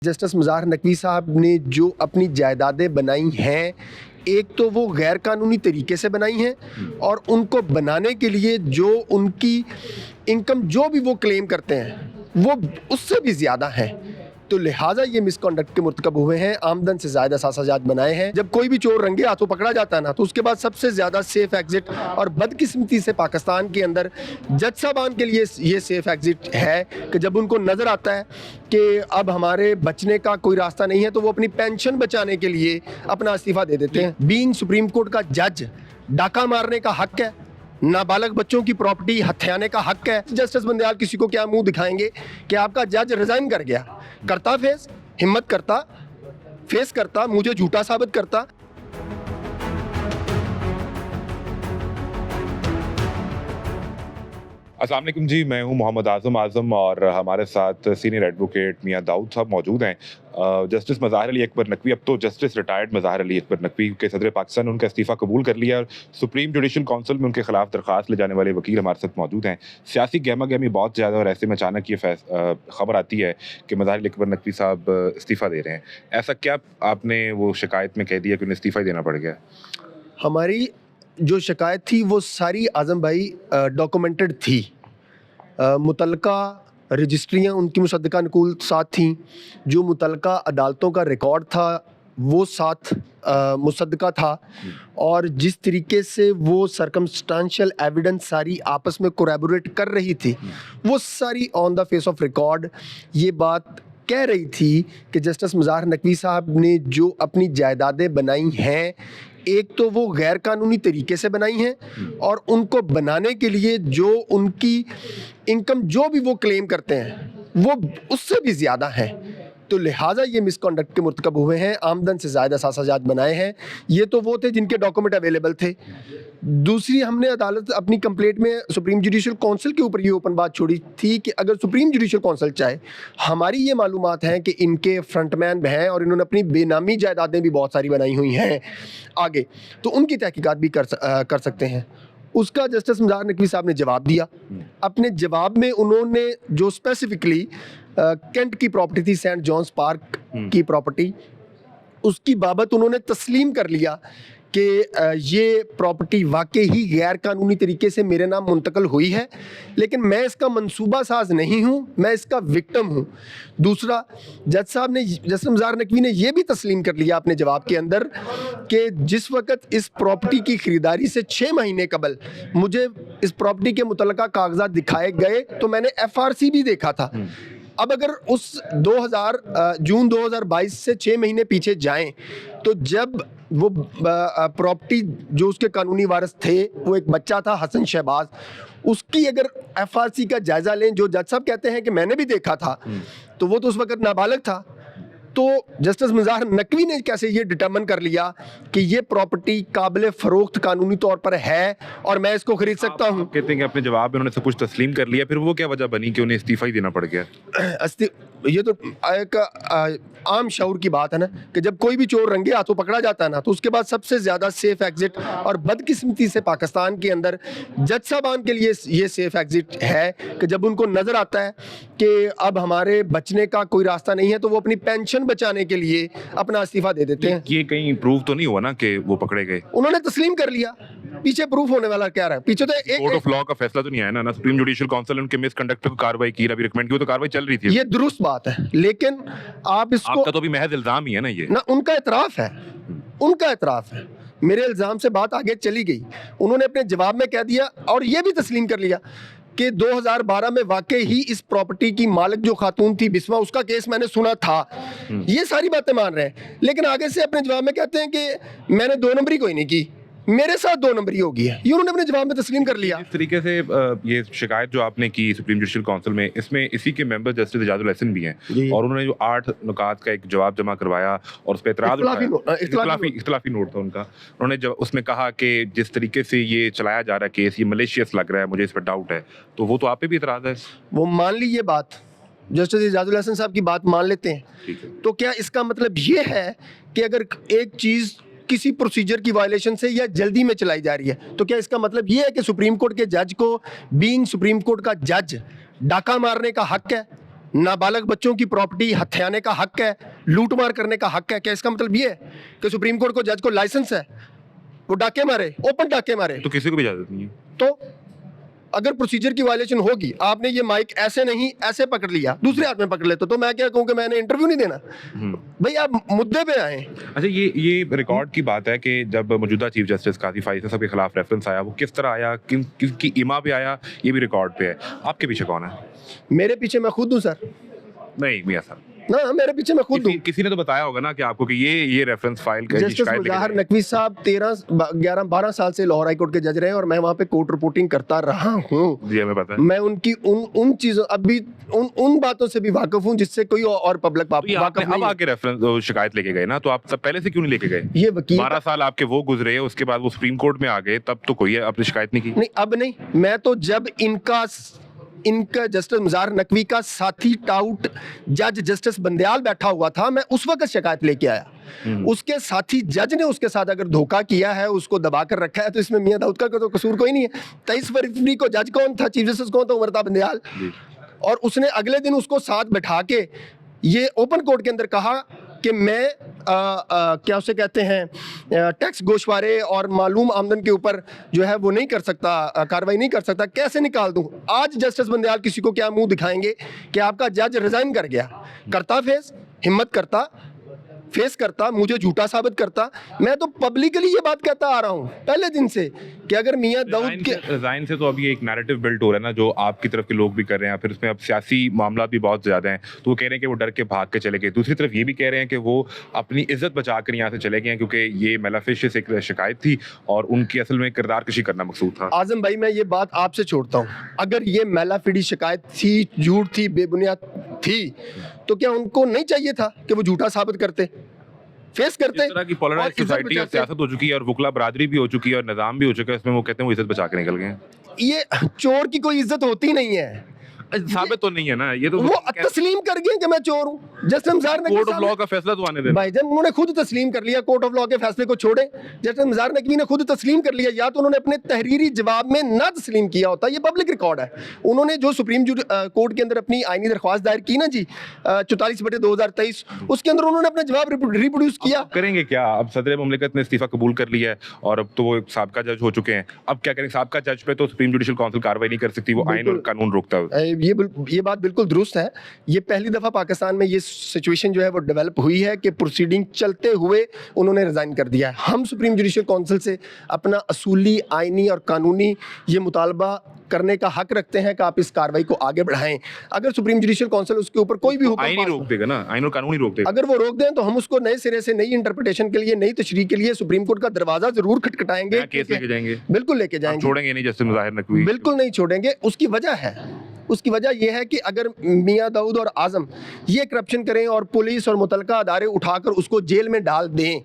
Justice Mazahar Naqvi साहब ने जो अपनी जायदादें बनाई हैं, एक तो वो गैर कानूनी तरीके से बनाई हैं और उनको बनाने के लिए जो उनकी इनकम जो भी वो क्लेम करते हैं वो उससे भी ज़्यादा है। तो लिहाजा ये मिसकॉन्डक्ट के मुर्तकब हुए हैं, आमदन से ज़्यादा सासाजात बनाए हैं। जब कोई भी चोर रंगे हाथों पकड़ा जाता है ना, तो उसके बाद सबसे ज़्यादा सेफ़ एग्ज़िट और बदकिस्मती से पाकिस्तान के अंदर जज साहबान के लिए ये सेफ़ एग्ज़िट है कि जब उनको नज़र आता है कि अब हमारे बचने का कोई रास्ता नहीं है, तो वो अपनी पेंशन बचाने के लिए अपना इस्तीफ़ा दे देते हैं। बीइंग सुप्रीम कोर्ट का जज, डाका मारने का हक है, नाबालग बच्चों की प्रॉपर्टी हथियाने का हक है। जस्टिस बंदयाल किसी को क्या मुंह दिखाएंगे कि आपका जज रिजाइन कर गया, करता फेस, हिम्मत करता, फेस करता, मुझे झूठा साबित करता। अस्सलाम वालेकुम जी, मैं हूं मोहम्मद आज़म और हमारे साथ सीनियर एडवोकेट मियां दाऊद साहब मौजूद हैं। जस्टिस मज़ाहिर अली अकबर नकवी, अब तो जस्टिस रिटायर्ड मज़ाहिर अली अकबर नकवी के सदर पाकिस्तान ने उनका इस्तीफ़ा कबूल कर लिया और सुप्रीम जुडिशल काउंसिल में उनके खिलाफ दरख्वास्त ले जाने वाले वकील हमारे साथ मौजूद हैं। सियासी गहमा गहमी बहुत ज़्यादा और ऐसे में अचानक ये खबर आती है कि मज़ाहिर अली अकबर नकवी साहब इस्तीफ़ा दे रहे हैं। ऐसा क्या आपने वो शिकायत में कह दिया कि उन्हें इस्तीफ़ा ही देना पड़ गया? हमारी जो शिकायत थी वो सारी आज़म भाई डॉक्यूमेंटेड थी। मुतलका रजिस्ट्रियाँ उनकी मुसद्दका अनुकूल साथ थीं, जो मुतलका अदालतों का रिकॉर्ड था वो साथ मुसद्दका था, और जिस तरीके से वो सर्कमस्टांशियल एविडेंस सारी आपस में कोरैबोरेट कर रही थी, वो सारी on the face of record ये बात कह रही थी कि जस्टिस मुज़ाहिर नकवी साहब ने जो अपनी जायदादें बनाई हैं, एक तो वो गैर कानूनी तरीके से बनाई हैं और उनको बनाने के लिए जो उनकी इनकम जो भी वो क्लेम करते हैं वो उससे भी ज़्यादा है। तो लिहाजा ये मिसकॉन्डक्ट के मुर्तकब हुए हैं, आमदन से ज़्यादा सासाजात बनाए हैं। ये तो वो थे जिनके डॉक्यूमेंट अवेलेबल थे। दूसरी, हमने अदालत अपनी कंप्लेंट में सुप्रीम जुडिशल काउंसिल के ऊपर ये ओपन बात छोड़ी थी कि अगर सुप्रीम जुडिशल काउंसिल चाहे, हमारी ये मालूमात हैं कि इनके फ्रंटमैन हैं और इन्होंने अपनी बेनामी जायदादें भी बहुत सारी बनाई हुई हैं आगे, तो उनकी तहकीकात भी कर सकते हैं। उसका जस्टिस मुज़ाहिर नकवी साहब ने जवाब दिया। अपने जवाब में उन्होंने जो स्पेसिफिकली कैंट की प्रॉपर्टी थी, सेंट जॉन्स पार्क की प्रॉपर्टी, उसकी बाबत उन्होंने तस्लीम कर लिया कि ये प्रॉपर्टी वाकई ही गैर कानूनी तरीके से मेरे नाम मुंतकल हुई है, लेकिन मैं इसका मंसूबा साज नहीं हूँ, मैं इसका विक्टिम हूँ। दूसरा, जज साहब ने, जस्टिस मुज़ाहिर नकवी ने यह भी तस्लीम कर लिया अपने जवाब के अंदर कि जिस वक्त इस प्रॉपर्टी की ख़रीदारी से 6 महीने कबल मुझे इस प्रॉपर्टी के मुतल्लिका कागजात दिखाए गए तो मैंने FRC भी देखा था। अब अगर उस जून 2022 से 6 महीने पीछे जाएं, तो जब वो प्रॉपर्टी जो उसके कानूनी वारिस थे वो एक बच्चा था हसन शहबाज, उसकी अगर FRC का जायज़ा लें, जो जज साहब कहते हैं कि मैंने भी देखा था, तो वो तो उस वक्त नाबालग था। तो जस्टिस मुज़ाहिर नकवी ने कैसे ये डिटरमिन कर लिया कि ये प्रॉपर्टी काबिल फ़रोख्त कानूनी तौर पर है और मैं इसको खरीद सकता हूँ? कहते हैं कि अपने जवाब में उन्होंने सब कुछ तस्लीम कर लिया, फिर वो क्या वजह बनी कि उन्हें इस्तीफ़ा ही देना पड़ गया? ये तो एक आम शऊर की बात है ना कि जब कोई भी चोर रंगे हाथों पकड़ा जाता है ना, तो उसके बाद सबसे ज़्यादा सेफ़ एग्ज़िट और बदकिस्मती से पाकिस्तान के अंदर जज साहबान के लिए ये सेफ़ एग्ज़िट है कि जब उनको नज़र आता है कि अब हमारे बचने का कोई रास्ता नहीं है, तो वो अपनी पेंशन बचाने के लिए अपना इस्तीफ़ा दे देते हैं। ये कहीं प्रूव तो नहीं हुआ ना कि वो पकड़े गए? उन्होंने तस्लीम कर लिया, पीछे प्रूफ होने वाला क्या रहा है? पीछे तो एक कोर्ट ऑफ लॉ का फैसला तो नहीं आया ना, सुप्रीम जुडिशल काउंसिल ने उनके मिसकंडक्ट पे कार्रवाई की, अभी रिकमेंड की, वो तो कार्रवाई चल रही थी। ये दुरुस्त बात है, लेकिन आप इसको, आपका तो अभी महज इल्जाम ही है ना ये ना, उनका एतराफ़ है, उनका एतराफ़ है। मेरे इल्ज़ाम से बात आगे चली गई, उन्होंने अपने जवाब में कह दिया और ये भी तस्लीम कर लिया कि 2012 में वाकई ही इस प्रॉपर्टी की मालिक जो खातून थी बिस्मा, उसका केस मैंने सुना था। ये सारी बातें मान रहे हैं, लेकिन आगे से अपने जवाब में कहते हैं कि मैंने 2 नंबरी कोई नहीं की, मेरे साथ 2 नंबरी हो गई है। ये उन्होंने अपने जवाब में तस्लीम कर लिया। इस तरीके से ये शिकायत जो आपने की सुप्रीम जुडिशल काउंसिल में, इसमें इसी के मेंबर जस्टिस एजाजुल हसन भी हैं और उन्होंने जो 8 नुकात का एक जवाब जमा करवाया और उस पर इख्तिलाफी नोट था उनका। उन्होंने जब उसमें कहा कि जिस तरीके से ये चलाया जा रहा है केस, ये मलेशियस लग रहा है, मुझे इस पर डाउट है, तो वो तो आप पे भी इतराज़ है। वो मान ली ये बात, जस्टिस एजाजुल हसन साहब की बात मान लेते हैं, तो क्या इसका मतलब ये है कि अगर एक चीज़ किसी प्रोसीजर की वायलेशन से या जल्दी में चलाई जा रही है, तो क्या इसका मतलब ये है कि सुप्रीम कोर्ट के जज को, बीइंग सुप्रीम कोर्ट का जज, डाका मारने का हक है, नाबालग बच्चों की प्रॉपर्टी हथियाने का हक है, लूटमार करने का हक है। क्या इसका मतलब ये है कि सुप्रीम कोर्ट को जज को लाइसेंस है वो डाके मारे, ओपन डाके मारे? तो किसी को भी इजाजत नहीं है। तो अगर प्रोसीजर की वायलेशन होगी, आपने ये माइक ऐसे नहीं ऐसे पकड़ लिया, दूसरे हाथ में पकड़ लेते तो मैं क्या कहूँ कि मैंने इंटरव्यू नहीं देना? भाई आप मुद्दे पे आए। अच्छा, ये रिकॉर्ड की बात है कि जब मौजूदा चीफ जस्टिस काजी फाइज साहब के खिलाफ रेफरेंस आया, वो किस तरह आया, किसकी इमा पे आया, ये भी रिकॉर्ड पे है। आपके पीछे कौन है? मेरे पीछे मैं खुद हूँ सर। नहीं मियां साहब, ना, मेरे पीछे मैं खुद हूँ। किसी ने तो बताया होगा ना कि आपको कि ये रेफरेंस फाइल का जस्टिस मुजाहिर नकवी साहब 12 साल से लाहौर हाई कोर्ट के जज रहे हैं और मैं वहाँ पे कोर्ट रिपोर्टिंग करता रहा हूँ। जी हमें पता है। मैं उनकी उन चीजों अभी उन बातों से भी वाकिफ हूँ जिससे कोई और पब्लिक तो ये आपने वाकिफ अब नहीं है। आके रेफरेंस शिकायत लेके गए ना, तो आप सब पहले से क्यों नहीं लेके गए? ये वकील 12 साल आपके वो गुजरे, उसके बाद वो सुप्रीम कोर्ट में आ गए, तब तो कोई आपने शिकायत नहीं की? नहीं, अब नहीं। मैं तो जब इनका जस्टिस मुजाहिर नकवी का साथी टाउट जज जस्टिस बंदयाल बैठा हुआ था, मैं उस वक्त शिकायत लेके आया। उसके साथी जज ने उसके साथ अगर धोखा किया है, उसको दबा कर रखा है, तो इसमें मियां दाऊद का तो कसूर कोई नहीं है। 23 फरवरी को जज कौन था, चीफ जस्टिस कौन था? उमरता बंदयाल। और उसने अगले दिन उसको साथ बैठा के ये ओपन कोर्ट के अंदर कहा कि मैं क्या उसे कहते हैं टैक्स गोशवारे और मालूम आमदन के ऊपर जो है वो नहीं कर सकता, कार्रवाई नहीं कर सकता, कैसे निकाल दूं? आज जस्टिस बंदयाल किसी को क्या मुंह दिखाएंगे कि आपका जज रिजाइन कर गया? करता फेस, हिम्मत करता, फेस करता, मुझे झूठा साबित करता। मैं तो पब्लिकली ये बात कहता आ रहा हूँ पहले दिन से कि अगर मियां दाऊद के रिजाइन से तो अभी एक नैरेटिव बिल्ड हो रहा है ना, जो आपकी तरफ के लोग भी कर रहे हैं, फिर उसमें अब सियासी मामला भी बहुत ज्यादा हैं, तो वो कह रहे हैं कि वो डर के भाग के चले गए। दूसरी तरफ ये भी कह रहे हैं कि वो अपनी इज्जत बचा कर यहाँ से चले गए हैं क्योंकि ये मेलाफिशियस एक शिकायत थी और उनकी असल में किरदार कशी करना मकसूद था। आजम भाई, मैं ये बात आपसे छोड़ता हूँ, अगर ये मेलाफिडी शिकायत थी, झूठ थी, बेबुनियाद थी, तो क्या उनको नहीं चाहिए था कि वो झूठा साबित करते, फेस करते? इस तरह की पोलराइज्ड सोसाइटी और सियासत हो चुकी है और वुकला बरादरी भी हो चुकी है और निजाम भी हो चुका है, इसमें वो कहते हैं वो इज्जत बचा के निकल गए हैं। ये चोर की कोई इज्जत होती नहीं है। साबित तो नहीं है ना, ये तो वो तस्लीम कर गए कि मैं चोर हूं। Justice Mujahir Naqvi court of law का फैसला तो आने देना। भाईजान, उन्होंने खुद तस्लीम कर लिया, कोर्ट ऑफ लॉ के फैसले को छोड़े। जस्टिस मुजाहिर नकवी ने खुद तस्लीम कर लिया, या तो उन्होंने अपने तहरीरी जवाब में ना तस्लीम किया होता, ये पब्लिक रिकॉर्ड है। उन्होंने जो सुप्रीम कोर्ट के अंदर अपनी आईनी दरख्वास्त दायर की ना जी 44/2023, उसके अंदर उन्होंने अपना जवाब रिप्रोड्यूस किया। करेंगे क्या? अब सदर मुमलिकत ने इस्तीफा कबूल कर लिया है और अब तो वो एक साबका जज हो चुके हैं, अब क्या करेंगे? साबका जज पे तो सुप्रीम जुडिशियल काउंसिल कार्रवाई नहीं कर सकती, वो आइन और कानून रोकता है। ये बात बिल्कुल दुरुस्त है। ये पहली दफा पाकिस्तान में ये सिचुएशन जो है वो डेवलप हुई है कि प्रोसीडिंग चलते हुए उन्होंने रिजाइन कर दिया है। हम सुप्रीम जुडिशियल काउंसिल से अपना असूली, आइनी और कानूनी ये मुतालबा करने का हक रखते हैं कि आप इस कार्रवाई को आगे बढ़ाएं। अगर सुप्रीम जुडिशियल काउंसिल उसके ऊपर कोई भी हुक्म आइन ही रोक देगा ना, आइन और कानून ही रोक देगा। अगर वो रोक दें तो हम उसको नए सिरे से नई इंटरप्रिटेशन के लिए, नई तशरीह के लिए सुप्रीम कोर्ट का दरवाजा जरूर खटखटाएंगे। केस लेके जाएंगे, बिल्कुल लेके जाएंगे, छोड़ेंगे नहीं जस्टिस मुजाहिर नकवी, बिल्कुल नहीं छोड़ेंगे। उसकी वजह यह है कि अगर मियां दाऊद और आजम ये करप्शन करें और पुलिस और मुतलका अदारे उठाकर उसको जेल में डाल दें,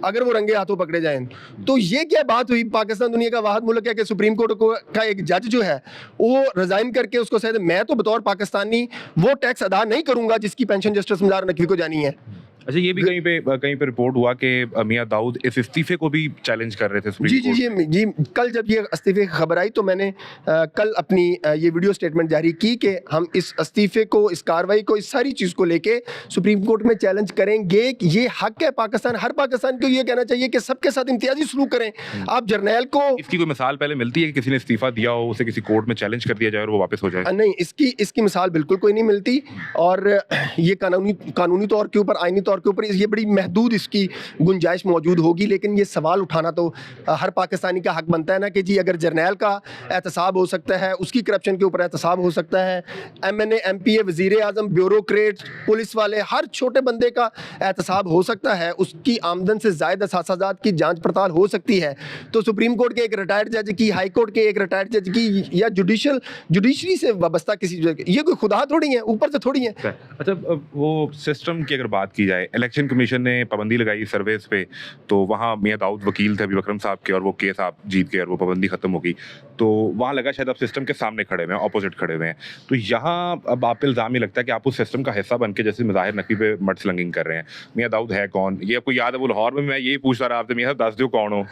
अगर वो रंगे हाथों पकड़े जाएं, तो ये क्या बात हुई? पाकिस्तान दुनिया का वाहिद मुल्क है कि सुप्रीम कोर्ट का एक जज जो है वो रिजाइन करके उसको शायद, मैं तो बतौर पाकिस्तानी वो टैक्स अदा नहीं करूंगा जिसकी पेंशन जस्टिस मुजाहिर नकवी को जानी है। अच्छा, ये भी कहीं पे रिपोर्ट हुआ कि मियां दाऊद इस इस्तीफे को भी चैलेंज कर रहे थे सुप्रीम कोर्ट में। जी, कल जब ये इस्तीफे की खबर आई तो मैंने कल अपनी ये वीडियो स्टेटमेंट जारी की कि हम इस इस्तीफे को, इस कार्रवाई को, इस सारी चीज़ को लेके सुप्रीम कोर्ट में चैलेंज करेंगे। ये हक है पाकिस्तान, हर पाकिस्तान को ये कहना चाहिए कि सबके साथ इम्तियाजी सलूक करें। आप जर्नैल को, इसकी कोई मिसाल पहले मिलती है कि किसी ने इस्तीफा दिया हो, उसे किसी कोर्ट में चैलेंज कर दिया जाए और वो वापस हो जाए? नहीं, इसकी मिसाल बिल्कुल कोई नहीं मिलती। और ये कानूनी तौर के ऊपर, आइनी तौर के ऊपर ये बड़ी महदूद इसकी गुंजाइश मौजूद होगी। लेकिन ये सवाल उठाना तो हर पाकिस्तानी का हक बनता है ना कि जी अगर जर्नैल का एहतसाब हो सकता है, उसकी करप्शन के ऊपर एहतसाब हो सकता है, MNA MPA वज़ीर आज़म, ब्यूरोक्रेट, पुलिस वाले, हर छोटे बंदे का एहतसाब हो सकता है, उसकी आमदन से ज़ायद असासाजात की जांच पड़ताल हो सकती है, तो सुप्रीम कोर्ट के एक रिटायर्ड जज की, हाई कोर्ट के एक रिटायर्ड जज की, या जुडिशरी से वाबस्ता किसी, ये कोई खुदा थोड़ी है, ऊपर से थोड़ी है। अच्छा, वो सिस्टम की अगर बात की जाए, इलेक्शन कमीशन ने पाबंदी लगाई सर्वेस पे, तो वहाँ मियां दाऊद वकील थे अभी बकरम साहब के और वो केस आप जीत गए और वो पाबंदी खत्म हो गई, तो वहाँ लगा शायद आप सिस्टम के सामने खड़े हुए हैं, ऑपोजिट खड़े हुए हैं। तो यहाँ अब आप इल्ज़ाम ही लगता है कि आप उस सिस्टम का हिस्सा बन के जैसे मुजाहिर नकवी पे मडस्लंगिंग कर रहे हैं। मियां दाऊद है कौन? ये आपको याद है वो लाहौर में मैं यही पूछता रहा आपसे, मियां साहब दस दो कौन हो?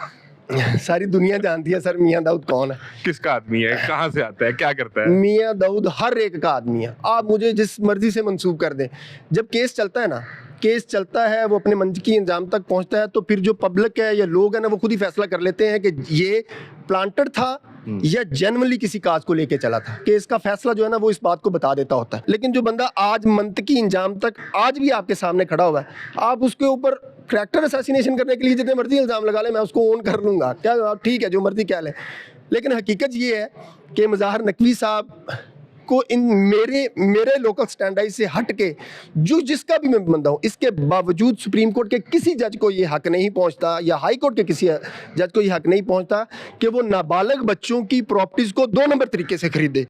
सारी दुनिया जानती है सर मियां दाऊद कौन है। किसका आदमी है, कहाँ से आता है, क्या करता है? मियां दाऊद हर एक का आदमी है, आप मुझे जिस मर्जी से मंसूब कर दें। जब केस चलता है ना, केस चलता है, वो अपने मंतकी अंजाम तक पहुंचता है, तो फिर जो पब्लिक है या लोग हैं ना, वो खुद ही फैसला कर लेते हैं कि ये प्लांटेड था या जेन्युइनली किसी काज को लेके चला था। केस का फैसला जो है ना, वो इस बात को बता देता होता है। लेकिन जो बंदा आज मंतकी अंजाम तक आज भी आपके सामने खड़ा हुआ है, आप उसके ऊपर करैक्टर असैसिनेशन करने के लिए जितने मर्जी इल्ज़ाम लगा ले, मैं उसको ओन कर लूँगा, क्या ठीक है, जो मर्जी कह लें। लेकिन हकीकत ये है कि मज़ाहर नकवी साहब को इन मेरे लोकल स्टैंडर्ड से हट के जो जिसका भी मैं बंदा हूँ, इसके बावजूद सुप्रीम कोर्ट के किसी जज को ये हक नहीं पहुँचता, या हाई कोर्ट के किसी जज को ये हक नहीं पहुँचता कि वो नाबालिग बच्चों की प्रॉपर्टीज़ को 2 नंबर तरीके से खरीदे।